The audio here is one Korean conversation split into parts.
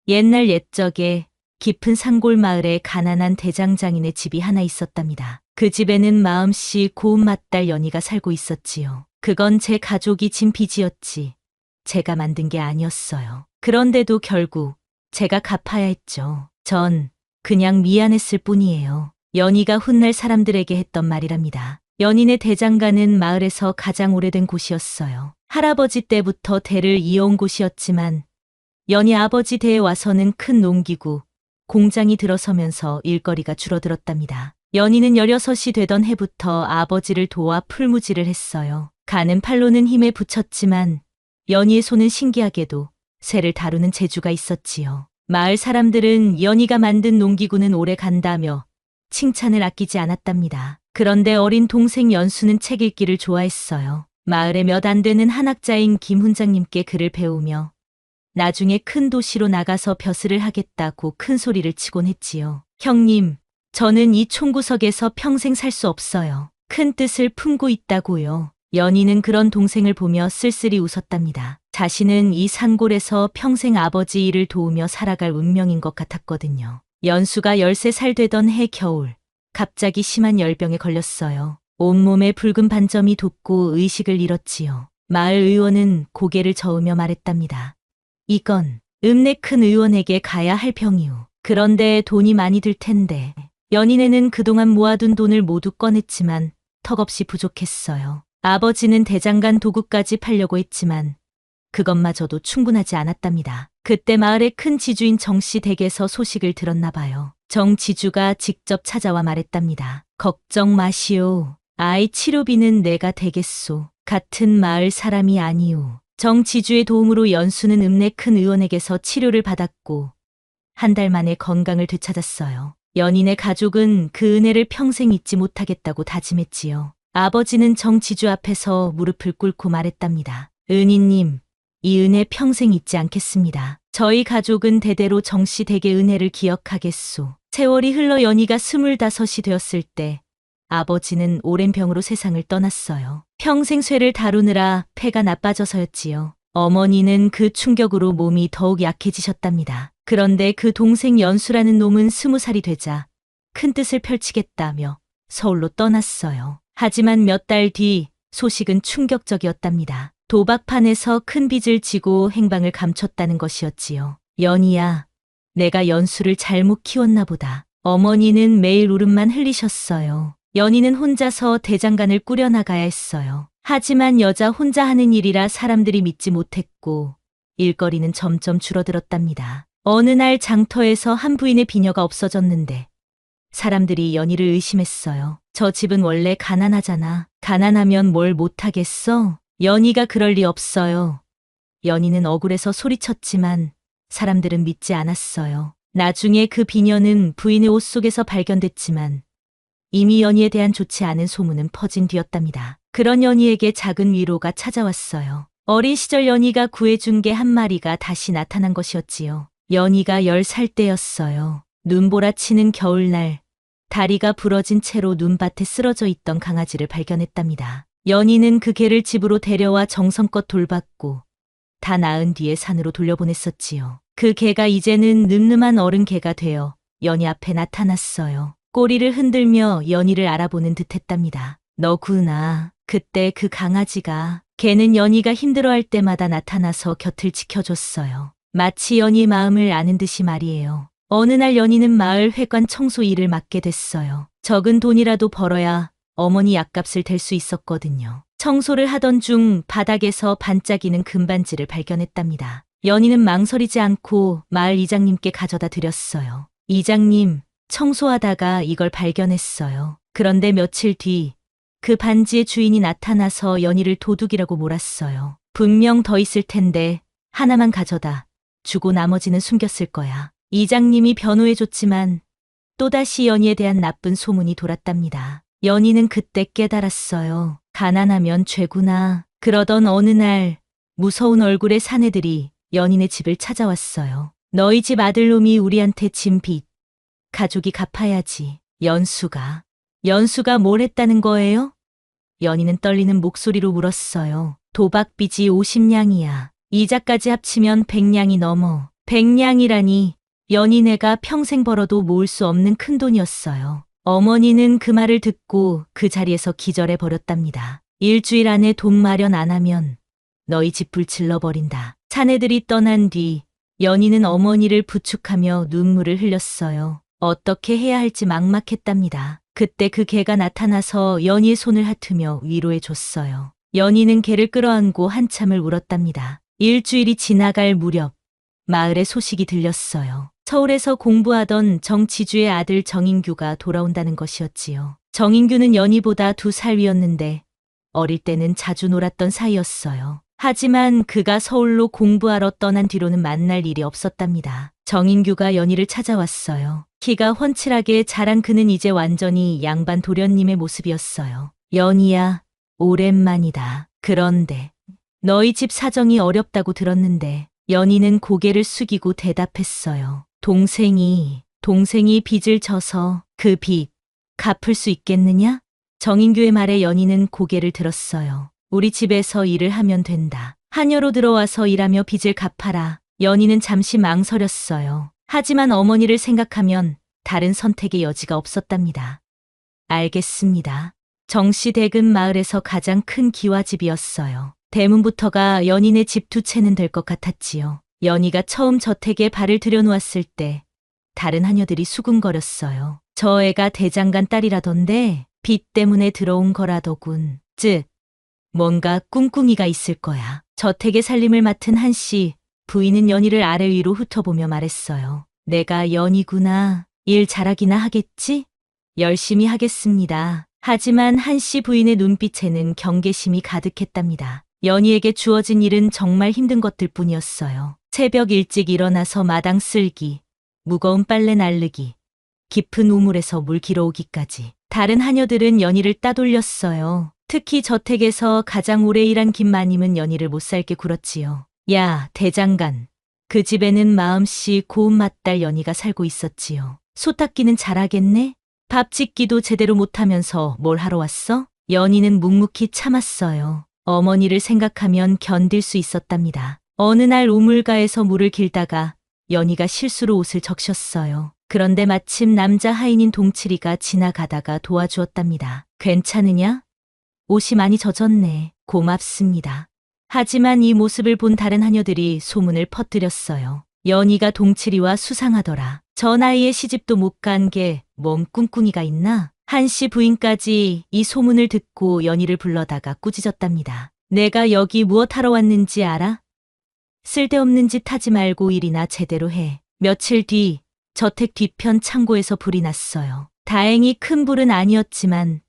옛날 옛적에 깊은 산골 마을에 가난한 대장장인의 집이 하나 있었답니다. 그 집에는 마음씨 고운 맏딸 연희가 살고 있었지요. 그건 제 가족이 진 빚이었지. 제가 만든 게 아니었어요. 그런데도 결국 제가 갚아야 했죠. 전 그냥 미안했을 뿐이에요. 연희가 훗날 사람들에게 했던 말이랍니다. 연희네 대장간은 마을에서 가장 오래된 곳이었어요. 할아버지 때부터 대를 이어온 곳이었지만 연희 아버지 대에 와서는 큰 농기구, 공장이 들어서면서 일거리가 줄어들었답니다. 연희는 16이 되던 해부터 아버지를 도와 풀무지를 했어요. 가는 팔로는 힘에 부쳤지만 연희의 손은 신기하게도 새를 다루는 재주가 있었지요. 마을 사람들은 연희가 만든 농기구는 오래 간다며 칭찬을 아끼지 않았답니다. 그런데 어린 동생 연수는 책 읽기를 좋아했어요. 마을에 몇 안 되는 한학자인 김 훈장님께 글을 배우며 나중에 큰 도시로 나가서 벼슬을 하겠다고 큰 소리를 치곤 했지요. 형님, 저는 이 총구석에서 평생 살 수 없어요. 큰 뜻을 품고 있다고요. 연희는 그런 동생을 보며 쓸쓸히 웃었답니다. 자신은 이 산골에서 평생 아버지 일을 도우며 살아갈 운명인 것 같았거든요. 연수가 13살 되던 해 겨울, 갑자기 심한 열병에 걸렸어요. 온몸에 붉은 반점이 돋고 의식을 잃었지요. 마을 의원은 고개를 저으며 말했답니다. 이건 읍내 큰 의원에게 가야 할 병이오. 그런데 돈이 많이 들 텐데. 연희네는 그동안 모아둔 돈을 모두 꺼냈지만 턱없이 부족했어요. 아버지는 대장간 도구까지 팔려고 했지만 그것마저도 충분하지 않았답니다. 그때 마을의 큰 지주인 정씨 댁에서 소식을 들었나 봐요. 정 지주가 직접 찾아와 말했답니다. 걱정 마시오. 아이 치료비는 내가 대겠소. 같은 마을 사람이 아니오. 정 지주의 도움으로 연수는 읍내 큰 의원에게서 치료를 받았고 한 달 만에 건강을 되찾았어요. 연인의 가족은 그 은혜를 평생 잊지 못하겠다고 다짐했지요. 아버지는 정 지주 앞에서 무릎을 꿇고 말했답니다. 은희님, 이 은혜 평생 잊지 않겠습니다. 저희 가족은 대대로 정씨 댁의 은혜를 기억하겠소. 세월이 흘러 연희가 25이 되었을 때 아버지는 오랜 병으로 세상을 떠났어요. 평생 쇠를 다루느라 폐가 나빠져서였지요. 어머니는 그 충격으로 몸이 더욱 약해지셨답니다. 그런데 그 동생 연수라는 놈은 20살이 되자 큰 뜻을 펼치겠다며 서울로 떠났어요. 하지만 몇 달 뒤 소식은 충격적이었답니다. 도박판에서 큰 빚을 지고 행방을 감췄다는 것이었지요. 연희야, 내가 연수를 잘못 키웠나 보다. 어머니는 매일 울음만 흘리셨어요. 연희는 혼자서 대장간을 꾸려나가야 했어요. 하지만 여자 혼자 하는 일이라 사람들이 믿지 못했고 일거리는 점점 줄어들었답니다. 어느 날 장터에서 한 부인의 비녀가 없어졌는데 사람들이 연희를 의심했어요. 저 집은 원래 가난하잖아. 가난하면 뭘 못하겠어? 연희가 그럴 리 없어요. 연희는 억울해서 소리쳤지만 사람들은 믿지 않았어요. 나중에 그 비녀는 부인의 옷 속에서 발견됐지만 이미 연희에 대한 좋지 않은 소문은 퍼진 뒤였답니다. 그런 연희에게 작은 위로가 찾아왔어요. 어린 시절 연희가 구해준 개 한 마리가 다시 나타난 것이었지요. 연희가 10살 때였어요. 눈보라치는 겨울날 다리가 부러진 채로 눈밭에 쓰러져 있던 강아지를 발견했답니다. 연희는 그 개를 집으로 데려와 정성껏 돌봤고 다 나은 뒤에 산으로 돌려보냈었지요. 그 개가 이제는 늠름한 어른 개가 되어 연희 앞에 나타났어요. 꼬리를 흔들며 연희를 알아보는 듯했답니다. 너구나. 그때 그 강아지가. 개는 연희가 힘들어할 때마다 나타나서 곁을 지켜줬어요. 마치 연희의 마음을 아는 듯이 말이에요. 어느 날 연희는 마을 회관 청소 일을 맡게 됐어요. 적은 돈이라도 벌어야 어머니 약값을 댈 수 있었거든요. 청소를 하던 중 바닥에서 반짝이는 금반지를 발견했답니다. 연희는 망설이지 않고 마을 이장님께 가져다 드렸어요. 이장님, 청소하다가 이걸 발견했어요. 그런데 며칠 뒤 그 반지의 주인이 나타나서 연희를 도둑이라고 몰았어요. 분명 더 있을 텐데 하나만 가져다 주고 나머지는 숨겼을 거야. 이장님이 변호해줬지만 또다시 연희에 대한 나쁜 소문이 돌았답니다. 연희는 그때 깨달았어요. 가난하면 죄구나. 그러던 어느 날 무서운 얼굴의 사내들이 연희네 집을 찾아왔어요. 너희 집 아들놈이 우리한테 진 빚. 가족이 갚아야지. 연수가 뭘 했다는 거예요? 연희는 떨리는 목소리로 물었어요. 도박빚이 50냥이야. 이자까지 합치면 100냥이 넘어. 100냥이라니 연인애가 평생 벌어도 모을 수 없는 큰돈이었어요. 어머니는 그 말을 듣고 그 자리에서 기절해 버렸답니다. 일주일 안에 돈 마련 안 하면 너희 집 불질러버린다. 자네들이 떠난 뒤 연희는 어머니를 부축하며 눈물을 흘렸어요. 어떻게 해야 할지 막막했답니다. 그때 그 개가 나타나서 연희의 손을 핫으며 위로해 줬어요. 연희는 개를 끌어안고 한참을 울었답니다. 일주일이 지나갈 무렵 마을에 소식이 들렸어요. 서울에서 공부하던 정치주의 아들 정인규가 돌아온다는 것이었지요. 정인규는 연희보다 2살 위였는데 어릴 때는 자주 놀았던 사이였어요. 하지만 그가 서울로 공부하러 떠난 뒤로는 만날 일이 없었답니다. 정인규가 연희를 찾아왔어요. 키가 훤칠하게 자란 그는 이제 완전히 양반 도련님의 모습이었어요. 연희야, 오랜만이다. 그런데 너희 집 사정이 어렵다고 들었는데. 연희는 고개를 숙이고 대답했어요. 동생이 빚을 져서 그 빚 갚을 수 있겠느냐? 정인규의 말에 연희는 고개를 들었어요. 우리 집에서 일을 하면 된다. 하녀로 들어와서 일하며 빚을 갚아라. 연희는 잠시 망설였어요. 하지만 어머니를 생각하면 다른 선택의 여지가 없었답니다. 알겠습니다. 정시댁은 마을에서 가장 큰 기와집이었어요. 대문부터가 연희네 집 2채는 될 것 같았지요. 연희가 처음 저택에 발을 들여놓았을 때 다른 하녀들이 수군거렸어요. 저 애가 대장간 딸이라던데 빚 때문에 들어온 거라더군. 즉 뭔가 꿍꿍이가 있을 거야. 저택의 살림을 맡은 한씨 부인은 연희를 아래 위로 훑어보며 말했어요. 내가 연희구나. 일 잘하기나 하겠지? 열심히 하겠습니다. 하지만 한씨 부인의 눈빛에는 경계심이 가득했답니다. 연희에게 주어진 일은 정말 힘든 것들 뿐이었어요. 새벽 일찍 일어나서 마당 쓸기, 무거운 빨래 날르기, 깊은 우물에서 물 길어오기까지. 다른 하녀들은 연희를 따돌렸어요. 특히 저택에서 가장 오래 일한 김마님은 연희를 못살게 굴었지요. 야, 대장간. 그 집에는 마음씨 고운 맏딸 연희가 살고 있었지요. 소 닦기는 잘하겠네? 밥 짓기도 제대로 못하면서 뭘 하러 왔어? 연희는 묵묵히 참았어요. 어머니를 생각하면 견딜 수 있었답니다. 어느 날 우물가에서 물을 길다가 연희가 실수로 옷을 적셨어요. 그런데 마침 남자 하인인 동칠이가 지나가다가 도와주었답니다. 괜찮으냐? 옷이 많이 젖었네. 고맙습니다. 하지만 이 모습을 본 다른 하녀들이 소문을 퍼뜨렸어요. 연희가 동칠이와 수상하더라. 저 나이에 시집도 못 간 게 뭔 꿍꿍이가 있나? 한씨 부인까지 이 소문을 듣고 연희를 불러다가 꾸짖었답니다. 내가 여기 무엇하러 왔는지 알아? 쓸데없는 짓 하지 말고 일이나 제대로 해. 며칠 뒤 저택 뒤편 창고에서 불이 났어요. 다행히 큰 불은 아니었지만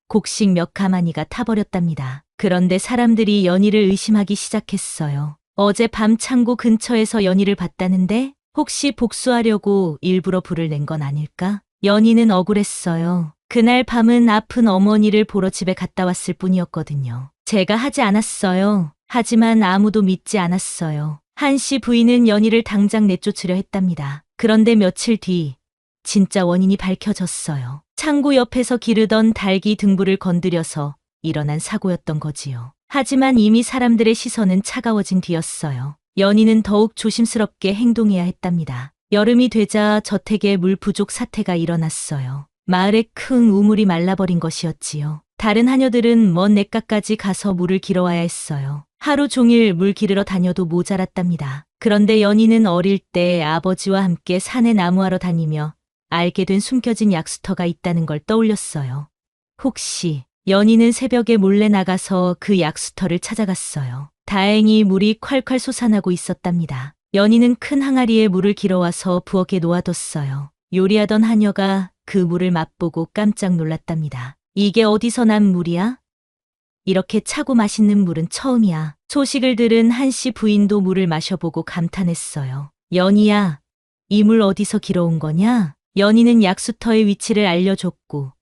곡식 몇 가마니가 타버렸답니다. 그런데 사람들이 연희를 의심하기 시작했어요. 어젯밤 창고 근처에서 연희를 봤다는데 혹시 복수하려고 일부러 불을 낸 건 아닐까? 연희는 억울했어요. 그날 밤은 아픈 어머니를 보러 집에 갔다 왔을 뿐이었거든요. 제가 하지 않았어요. 하지만 아무도 믿지 않았어요. 한씨 부인은 연희를 당장 내쫓으려 했답니다. 그런데 며칠 뒤 진짜 원인이 밝혀졌어요. 창고 옆에서 기르던 닭이 등불을 건드려서 일어난 사고였던 거지요. 하지만 이미 사람들의 시선은 차가워진 뒤였어요. 연희는 더욱 조심스럽게 행동해야 했답니다. 여름이 되자 저택에 물 부족 사태가 일어났어요. 마을에 큰 우물이 말라버린 것이었지요. 다른 하녀들은 먼 냇가까지 가서 물을 길어와야 했어요. 하루 종일 물 기르러 다녀도 모자랐답니다. 그런데 연희는 어릴 때 아버지와 함께 산에 나무하러 다니며 알게 된 숨겨진 약수터가 있다는 걸 떠올렸어요. 혹시 연희는 새벽에 몰래 나가서 그 약수터를 찾아갔어요. 다행히 물이 콸콸 솟아나고 있었답니다. 연희는 큰 항아리에 물을 길어와서 부엌에 놓아뒀어요. 요리하던 하녀가 그 물을 맛보고 깜짝 놀랐답니다. 이게 어디서 난 물이야? 이렇게 차고 맛있는 물은 처음이야. 소식을 들은 한씨 부인도 물을 마셔보고 감탄했어요. 연희야, 이 물 어디서 길어온 거냐? 연희는 약수터의 위치를 알려줬고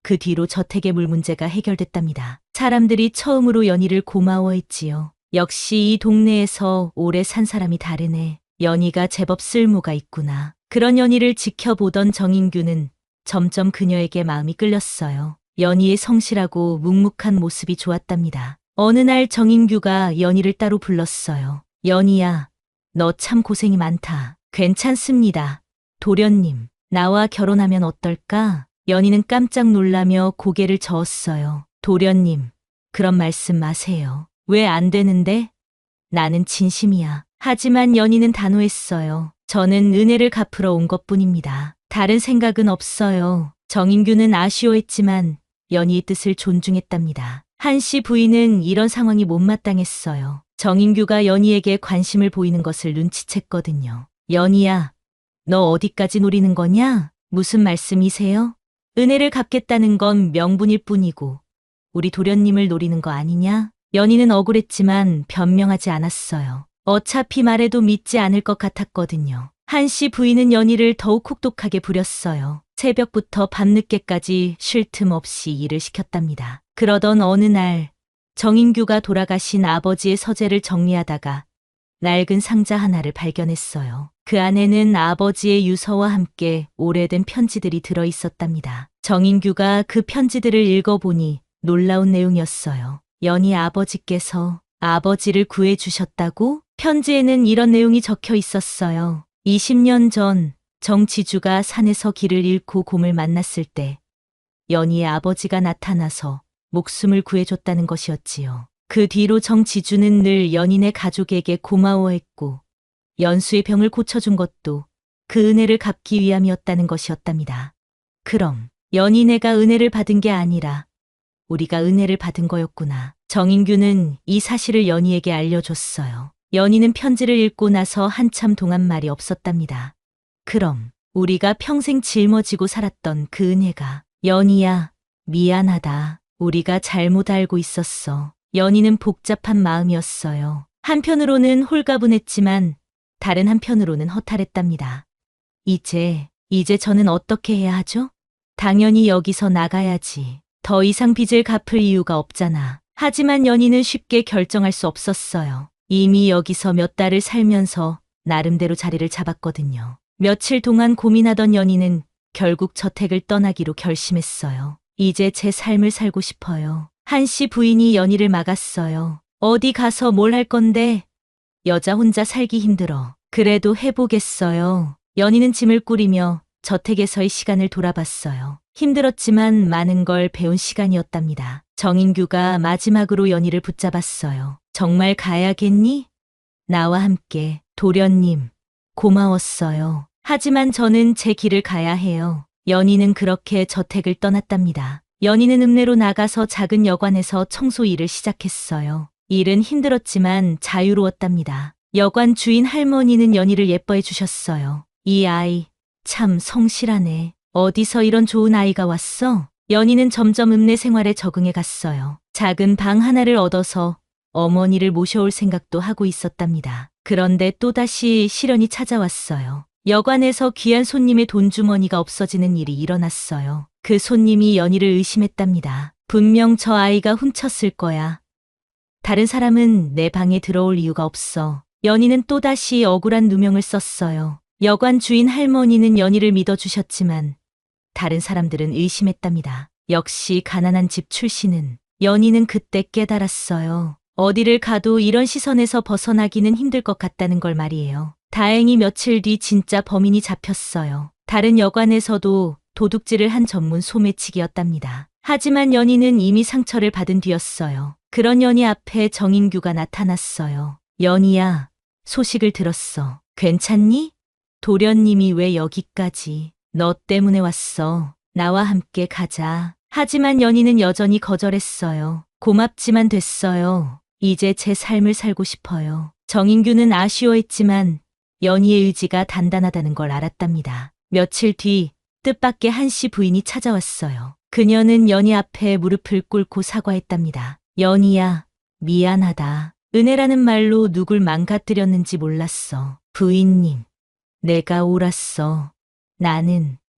그 뒤로 저택의 물 문제가 해결됐답니다. 사람들이 처음으로 연희를 고마워했지요. 역시 이 동네에서 오래 산 사람이 다르네. 연희가 제법 쓸모가 있구나. 그런 연희를 지켜보던 정인규는 점점 그녀에게 마음이 끌렸어요. 연희의 성실하고 묵묵한 모습이 좋았답니다. 어느 날 정인규가 연희를 따로 불렀어요. 연희야, 너 참 고생이 많다. 괜찮습니다. 도련님, 나와 결혼하면 어떨까? 연희는 깜짝 놀라며 고개를 저었어요. 도련님, 그런 말씀 마세요. 왜 안 되는데? 나는 진심이야. 하지만 연희는 단호했어요. 저는 은혜를 갚으러 온 것뿐입니다. 다른 생각은 없어요. 정인규는 아쉬워했지만 연희의 뜻을 존중했답니다. 한씨 부인은 이런 상황이 못마땅했어요. 정인규가 연희에게 관심을 보이는 것을 눈치챘거든요. 연희야, 너 어디까지 노리는 거냐? 무슨 말씀이세요? 은혜를 갚겠다는 건 명분일 뿐이고 우리 도련님을 노리는 거 아니냐? 연희는 억울했지만 변명하지 않았어요. 어차피 말해도 믿지 않을 것 같았거든요. 한씨 부인은 연희를 더욱 혹독하게 부렸어요. 새벽부터 밤늦게까지 쉴 틈 없이 일을 시켰답니다. 그러던 어느 날 정인규가 돌아가신 아버지의 서재를 정리하다가 낡은 상자 하나를 발견했어요. 그 안에는 아버지의 유서와 함께 오래된 편지들이 들어 있었답니다. 정인규가 그 편지들을 읽어보니 놀라운 내용이었어요. 연희 아버지께서 아버지를 구해주셨다고? 편지에는 이런 내용이 적혀 있었어요. 20년 전 정지주가 산에서 길을 잃고 곰을 만났을 때 연희의 아버지가 나타나서 목숨을 구해줬다는 것이었지요. 그 뒤로 정지주는 늘 연인의 가족에게 고마워했고 연수의 병을 고쳐준 것도 그 은혜를 갚기 위함이었다는 것이었답니다. 그럼 연인애가 은혜를 받은 게 아니라 우리가 은혜를 받은 거였구나. 정인규는 이 사실을 연희에게 알려줬어요. 연희는 편지를 읽고 나서 한참 동안 말이 없었답니다. 그럼 우리가 평생 짊어지고 살았던 그 은혜가. 연희야, 미안하다. 우리가 잘못 알고 있었어. 연희는 복잡한 마음이었어요. 한편으로는 홀가분했지만 다른 한편으로는 허탈했답니다. 이제 저는 어떻게 해야 하죠? 당연히 여기서 나가야지. 더 이상 빚을 갚을 이유가 없잖아. 하지만 연희는 쉽게 결정할 수 없었어요. 이미 여기서 몇 달을 살면서 나름대로 자리를 잡았거든요. 며칠 동안 고민하던 연희는 결국 저택을 떠나기로 결심했어요. 이제 제 삶을 살고 싶어요. 한씨 부인이 연희를 막았어요. 어디 가서 뭘 할 건데? 여자 혼자 살기 힘들어. 그래도 해보겠어요. 연희는 짐을 꾸리며 저택에서의 시간을 돌아봤어요. 힘들었지만 많은 걸 배운 시간이었답니다. 정인규가 마지막으로 연희를 붙잡았어요. 정말 가야겠니? 나와 함께. 도련님, 고마웠어요. 하지만 저는 제 길을 가야 해요. 연희는 그렇게 저택을 떠났답니다. 연희는 읍내로 나가서 작은 여관에서 청소 일을 시작했어요. 일은 힘들었지만 자유로웠답니다. 여관 주인 할머니는 연희를 예뻐해 주셨어요. 이 아이, 참 성실하네. 어디서 이런 좋은 아이가 왔어? 연희는 점점 읍내 생활에 적응해 갔어요. 작은 방 하나를 얻어서 어머니를 모셔올 생각도 하고 있었답니다. 그런데 또다시 시련이 찾아왔어요. 여관에서 귀한 손님의 돈주머니가 없어지는 일이 일어났어요. 그 손님이 연희를 의심했답니다. 분명 저 아이가 훔쳤을 거야. 다른 사람은 내 방에 들어올 이유가 없어. 연희는 또다시 억울한 누명을 썼어요. 여관 주인 할머니는 연희를 믿어주셨지만 다른 사람들은 의심했답니다. 역시 가난한 집 출신은. 연희는 그때 깨달았어요. 어디를 가도 이런 시선에서 벗어나기는 힘들 것 같다는 걸 말이에요. 다행히 며칠 뒤 진짜 범인이 잡혔어요. 다른 여관에서도 도둑질을 한 전문 소매치기였답니다. 하지만 연희는 이미 상처를 받은 뒤였어요. 그런 연희 앞에 정인규가 나타났어요. 연희야, 소식을 들었어. 괜찮니? 도련님이 왜 여기까지? 너 때문에 왔어. 나와 함께 가자. 하지만 연희는 여전히 거절했어요. 고맙지만 됐어요. 이제 제 삶을 살고 싶어요. 정인규는 아쉬워했지만 연희의 의지가 단단하다는 걸 알았답니다. 며칠 뒤 뜻밖의 한씨 부인이 찾아왔어요. 그녀는 연희 앞에 무릎을 꿇고 사과했답니다. 연희야, 미안하다. 은혜라는 말로 누굴 망가뜨렸는지 몰랐어. 부인님, 내가 옳았어.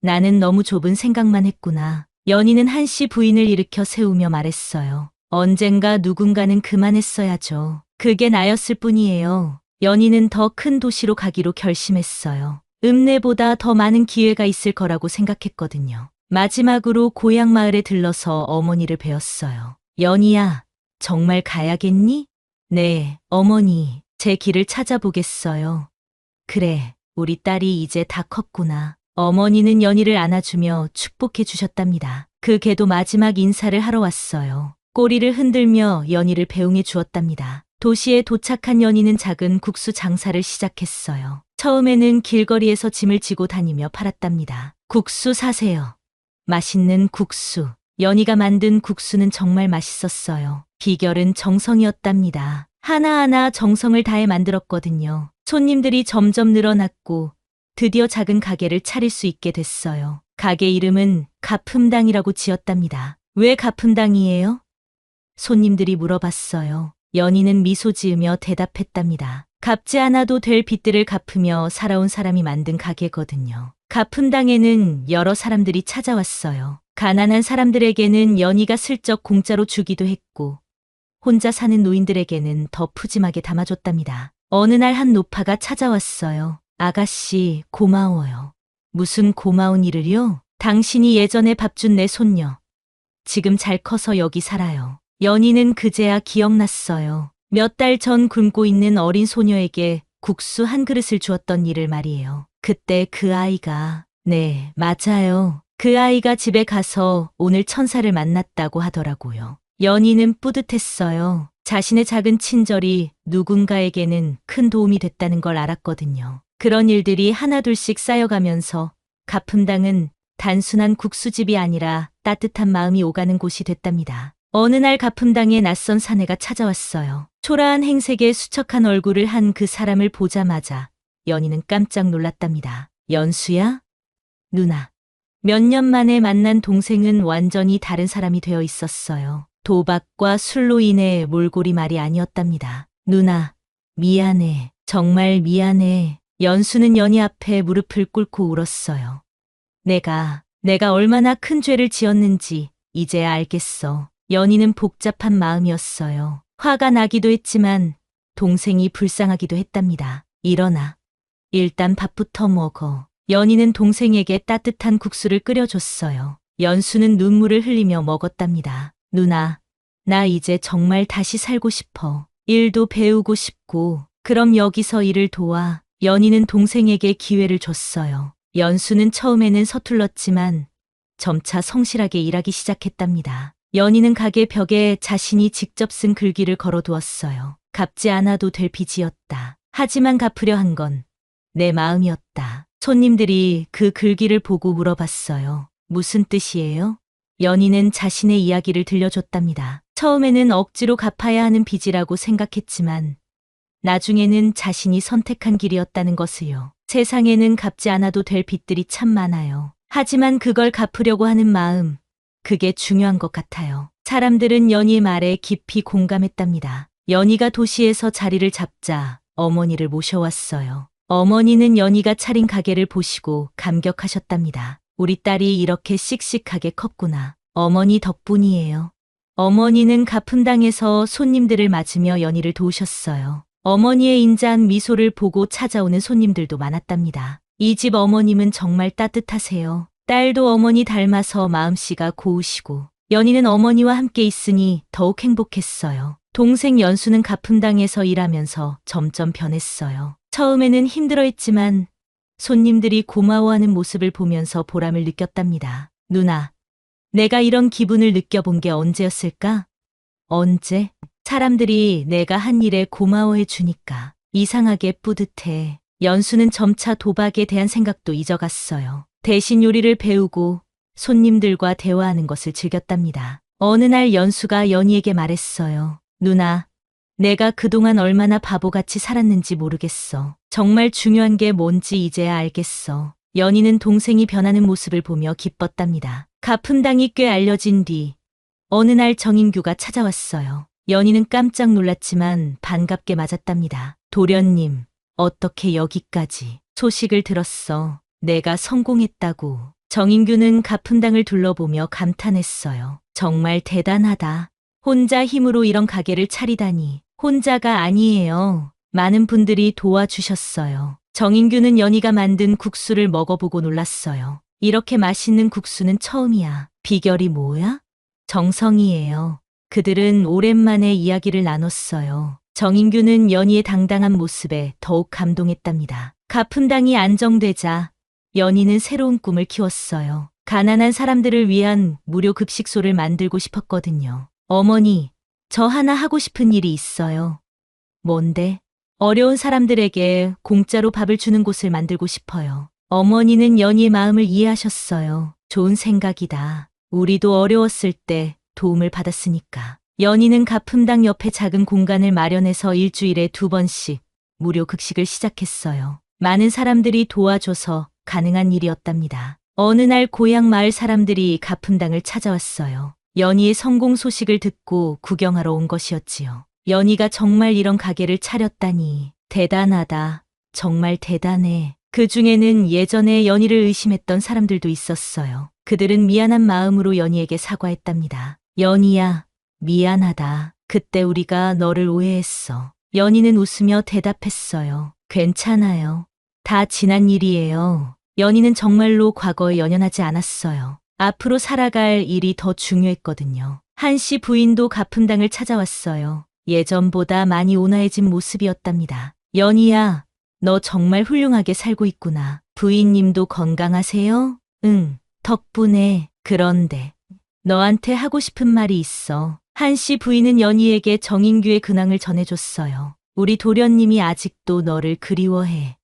나는 너무 좁은 생각만 했구나. 연희는 한씨 부인을 일으켜 세우며 말했어요. 언젠가 누군가는 그만했어야죠. 그게 나였을 뿐이에요. 연희는 더 큰 도시로 가기로 결심했어요. 읍내보다 더 많은 기회가 있을 거라고 생각했거든요. 마지막으로 고향 마을에 들러서 어머니를 뵈었어요. 연희야, 정말 가야겠니? 네, 어머니. 제 길을 찾아보겠어요. 그래, 우리 딸이 이제 다 컸구나. 어머니는 연희를 안아주며 축복해 주셨답니다. 그 개도 마지막 인사를 하러 왔어요. 꼬리를 흔들며 연희를 배웅해 주었답니다. 도시에 도착한 연희는 작은 국수 장사를 시작했어요. 처음에는 길거리에서 짐을 지고 다니며 팔았답니다. 국수 사세요. 맛있는 국수. 연희가 만든 국수는 정말 맛있었어요. 비결은 정성이었답니다. 하나하나 정성을 다해 만들었거든요. 손님들이 점점 늘어났고 드디어 작은 가게를 차릴 수 있게 됐어요. 가게 이름은 가품당이라고 지었답니다. 왜 가품당이에요? 손님들이 물어봤어요. 연희는 미소 지으며 대답했답니다. 갚지 않아도 될 빚들을 갚으며 살아온 사람이 만든 가게거든요. 가품당에는 여러 사람들이 찾아왔어요. 가난한 사람들에게는 연희가 슬쩍 공짜로 주기도 했고 혼자 사는 노인들에게는 더 푸짐하게 담아줬답니다. 어느 날 한 노파가 찾아왔어요. 아가씨, 고마워요. 무슨 고마운 일을요? 당신이 예전에 밥 준 내 손녀. 지금 잘 커서 여기 살아요. 연희는 그제야 기억났어요. 몇 달 전 굶고 있는 어린 소녀에게 국수 한 그릇을 주었던 일을 말이에요. 그때 그 아이가, 네, 맞아요. 그 아이가 집에 가서 오늘 천사를 만났다고 하더라고요. 연희는 뿌듯했어요. 자신의 작은 친절이 누군가에게는 큰 도움이 됐다는 걸 알았거든요. 그런 일들이 하나둘씩 쌓여가면서 가품당은 단순한 국수집이 아니라 따뜻한 마음이 오가는 곳이 됐답니다. 어느 날 가품당에 낯선 사내가 찾아왔어요. 초라한 행색에 수척한 얼굴을 한 그 사람을 보자마자 연희는 깜짝 놀랐답니다. 연수야? 누나. 몇 년 만에 만난 동생은 완전히 다른 사람이 되어 있었어요. 도박과 술로 인해 몰골이 말이 아니었답니다. 누나, 미안해. 정말 미안해. 연수는 연희 앞에 무릎을 꿇고 울었어요. 내가 얼마나 큰 죄를 지었는지 이제야 알겠어. 연희는 복잡한 마음이었어요. 화가 나기도 했지만 동생이 불쌍하기도 했답니다. 일어나. 일단 밥부터 먹어. 연희는 동생에게 따뜻한 국수를 끓여줬어요. 연수는 눈물을 흘리며 먹었답니다. 누나, 나 이제 정말 다시 살고 싶어. 일도 배우고 싶고, 그럼 여기서 일을 도와. 연희는 동생에게 기회를 줬어요. 연수는 처음에는 서툴렀지만 점차 성실하게 일하기 시작했답니다. 연희는 가게 벽에 자신이 직접 쓴 글귀를 걸어두었어요. 갚지 않아도 될 빚이었다. 하지만 갚으려 한 건 내 마음이었다. 손님들이 그 글귀를 보고 물어봤어요. 무슨 뜻이에요? 연희는 자신의 이야기를 들려줬답니다. 처음에는 억지로 갚아야 하는 빚이라고 생각했지만 나중에는 자신이 선택한 길이었다는 것을요. 세상에는 갚지 않아도 될 빚들이 참 많아요. 하지만 그걸 갚으려고 하는 마음, 그게 중요한 것 같아요. 사람들은 연희의 말에 깊이 공감했답니다. 연희가 도시에서 자리를 잡자 어머니를 모셔왔어요. 어머니는 연희가 차린 가게를 보시고 감격하셨답니다. 우리 딸이 이렇게 씩씩하게 컸구나. 어머니 덕분이에요. 어머니는 가품당에서 손님들을 맞으며 연희를 도우셨어요. 어머니의 인자한 미소를 보고 찾아오는 손님들도 많았답니다. 이 집 어머님은 정말 따뜻하세요. 딸도 어머니 닮아서 마음씨가 고우시고 연희는 어머니와 함께 있으니 더욱 행복했어요. 동생 연수는 가품당에서 일하면서 점점 변했어요. 처음에는 힘들어했지만 손님들이 고마워하는 모습을 보면서 보람을 느꼈답니다. 누나, 내가 이런 기분을 느껴본 게 언제였을까? 언제? 사람들이 내가 한 일에 고마워해 주니까 이상하게 뿌듯해. 연수는 점차 도박에 대한 생각도 잊어갔어요. 대신 요리를 배우고 손님들과 대화하는 것을 즐겼답니다. 어느 날 연수가 연희에게 말했어요. 누나, 내가 그동안 얼마나 바보같이 살았는지 모르겠어. 정말 중요한 게 뭔지 이제야 알겠어. 연희는 동생이 변하는 모습을 보며 기뻤답니다. 가품당이 꽤 알려진 뒤 어느 날 정인규가 찾아왔어요. 연희는 깜짝 놀랐지만 반갑게 맞았답니다. 도련님, 어떻게 여기까지? 소식을 들었어. 내가 성공했다고. 정인규는 가품당을 둘러보며 감탄했어요. 정말 대단하다. 혼자 힘으로 이런 가게를 차리다니. 혼자가 아니에요. 많은 분들이 도와주셨어요. 정인규는 연희가 만든 국수를 먹어보고 놀랐어요. 이렇게 맛있는 국수는 처음이야. 비결이 뭐야? 정성이에요. 그들은 오랜만에 이야기를 나눴어요. 정인규는 연희의 당당한 모습에 더욱 감동했답니다. 가품당이 안정되자 연희는 새로운 꿈을 키웠어요. 가난한 사람들을 위한 무료 급식소를 만들고 싶었거든요. 어머니, 저 하나 하고 싶은 일이 있어요. 뭔데? 어려운 사람들에게 공짜로 밥을 주는 곳을 만들고 싶어요. 어머니는 연희의 마음을 이해하셨어요. 좋은 생각이다. 우리도 어려웠을 때 도움을 받았으니까. 연희는 가품당 옆에 작은 공간을 마련해서 일주일에 2번씩 무료 급식을 시작했어요. 많은 사람들이 도와줘서 가능한 일이었답니다. 어느 날 고향 마을 사람들이 가품당을 찾아왔어요. 연희의 성공 소식을 듣고 구경하러 온 것이었지요. 연희가 정말 이런 가게를 차렸다니 대단하다. 정말 대단해. 그 중에는 예전에 연희를 의심했던 사람들도 있었어요. 그들은 미안한 마음으로 연희에게 사과했답니다. 연희야, 미안하다. 그때 우리가 너를 오해했어. 연희는 웃으며 대답했어요. 괜찮아요. 다 지난 일이에요. 연희는 정말로 과거에 연연하지 않았어요. 앞으로 살아갈 일이 더 중요했거든요. 한씨 부인도 가품당을 찾아왔어요. 예전보다 많이 온화해진 모습이었답니다. 연희야, 너 정말 훌륭하게 살고 있구나. 부인님도 건강하세요? 응, 덕분에. 그런데 너한테 하고 싶은 말이 있어. 한씨 부인은 연희에게 정인규의 근황을 전해줬어요. 우리 도련님이 아직도 너를 그리워해.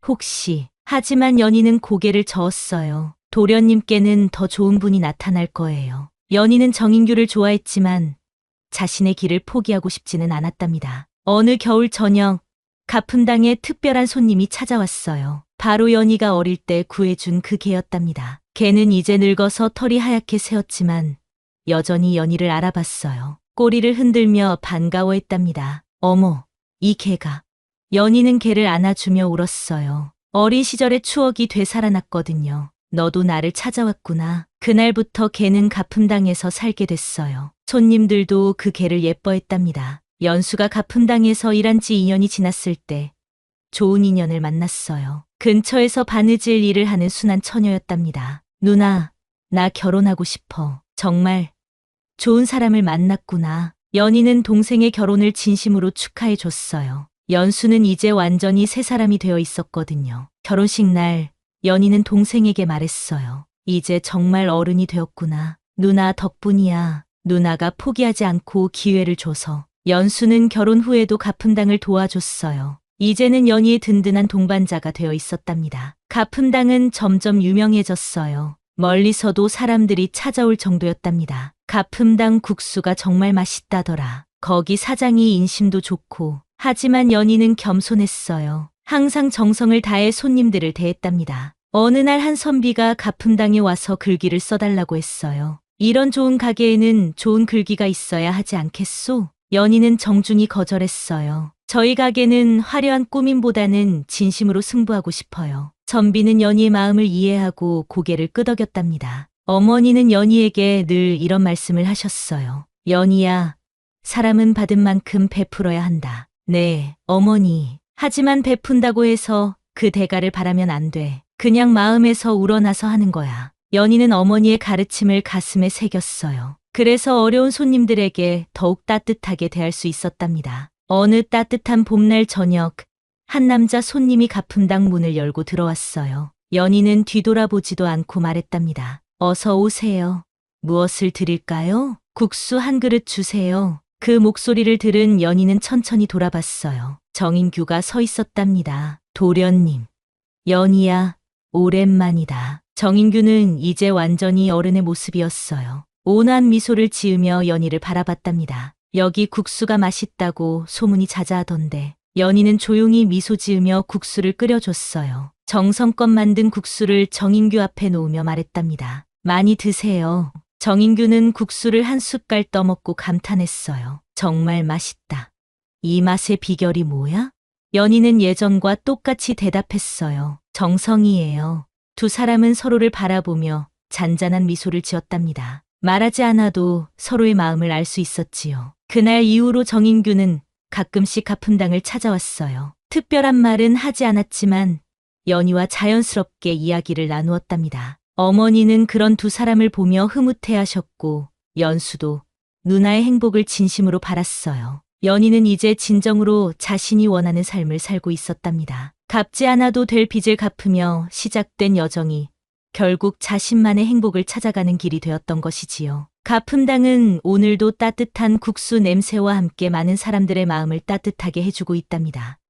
혹시. 하지만 연희는 고개를 저었어요. 도련님께는 더 좋은 분이 나타날 거예요. 연희는 정인규를 좋아했지만 자신의 길을 포기하고 싶지는 않았답니다. 어느 겨울 저녁, 가품당에 특별한 손님이 찾아왔어요. 바로 연희가 어릴 때 구해준 그 개였답니다. 개는 이제 늙어서 털이 하얗게 새었지만 여전히 연희를 알아봤어요. 꼬리를 흔들며 반가워했답니다. 어머, 이 개가. 연희는 개를 안아주며 울었어요. 어린 시절의 추억이 되살아났거든요. 너도 나를 찾아왔구나. 그날부터 개는 가품당에서 살게 됐어요. 손님들도 그 개를 예뻐했답니다. 연수가 가품당에서 일한 지 2년이 지났을 때 좋은 인연을 만났어요. 근처에서 바느질 일을 하는 순한 처녀였답니다. 누나, 나 결혼하고 싶어. 정말 좋은 사람을 만났구나. 연희는 동생의 결혼을 진심으로 축하해 줬어요. 연수는 이제 완전히 새 사람이 되어 있었거든요. 결혼식 날 연희는 동생에게 말했어요. 이제 정말 어른이 되었구나. 누나 덕분이야. 누나가 포기하지 않고 기회를 줘서. 연수는 결혼 후에도 가품당을 도와줬어요. 이제는 연희의 든든한 동반자가 되어 있었답니다. 가품당은 점점 유명해졌어요. 멀리서도 사람들이 찾아올 정도였답니다. 가품당 국수가 정말 맛있다더라. 거기 사장이 인심도 좋고. 하지만 연희는 겸손했어요. 항상 정성을 다해 손님들을 대했답니다. 어느 날 한 선비가 가품당에 와서 글귀를 써달라고 했어요. 이런 좋은 가게에는 좋은 글귀가 있어야 하지 않겠소? 연희는 정중히 거절했어요. 저희 가게는 화려한 꾸밈보다는 진심으로 승부하고 싶어요. 선비는 연희의 마음을 이해하고 고개를 끄덕였답니다. 어머니는 연희에게 늘 이런 말씀을 하셨어요. 연희야, 사람은 받은 만큼 베풀어야 한다. 네, 어머니. 하지만 베푼다고 해서 그 대가를 바라면 안 돼. 그냥 마음에서 우러나서 하는 거야. 연희는 어머니의 가르침을 가슴에 새겼어요. 그래서 어려운 손님들에게 더욱 따뜻하게 대할 수 있었답니다. 어느 따뜻한 봄날 저녁, 한 남자 손님이 가품당 문을 열고 들어왔어요. 연희는 뒤돌아보지도 않고 말했답니다. 어서 오세요. 무엇을 드릴까요? 국수 한 그릇 주세요. 그 목소리를 들은 연희는 천천히 돌아봤어요. 정인규가 서 있었답니다. 도련님. 연희야, 오랜만이다. 정인규는 이제 완전히 어른의 모습이었어요. 온화한 미소를 지으며 연희를 바라봤답니다. 여기 국수가 맛있다고 소문이 자자하던데. 연희는 조용히 미소 지으며 국수를 끓여줬어요. 정성껏 만든 국수를 정인규 앞에 놓으며 말했답니다. 많이 드세요. 정인규는 국수를 한 숟갈 떠먹고 감탄했어요. 정말 맛있다. 이 맛의 비결이 뭐야? 연희는 예전과 똑같이 대답했어요. 정성이에요. 두 사람은 서로를 바라보며 잔잔한 미소를 지었답니다. 말하지 않아도 서로의 마음을 알 수 있었지요. 그날 이후로 정인규는 가끔씩 가품당을 찾아왔어요. 특별한 말은 하지 않았지만 연희와 자연스럽게 이야기를 나누었답니다. 어머니는 그런 두 사람을 보며 흐뭇해하셨고 연수도 누나의 행복을 진심으로 바랐어요. 연희는 이제 진정으로 자신이 원하는 삶을 살고 있었답니다. 갚지 않아도 될 빚을 갚으며 시작된 여정이 결국 자신만의 행복을 찾아가는 길이 되었던 것이지요. 가품당은 오늘도 따뜻한 국수 냄새와 함께 많은 사람들의 마음을 따뜻하게 해주고 있답니다.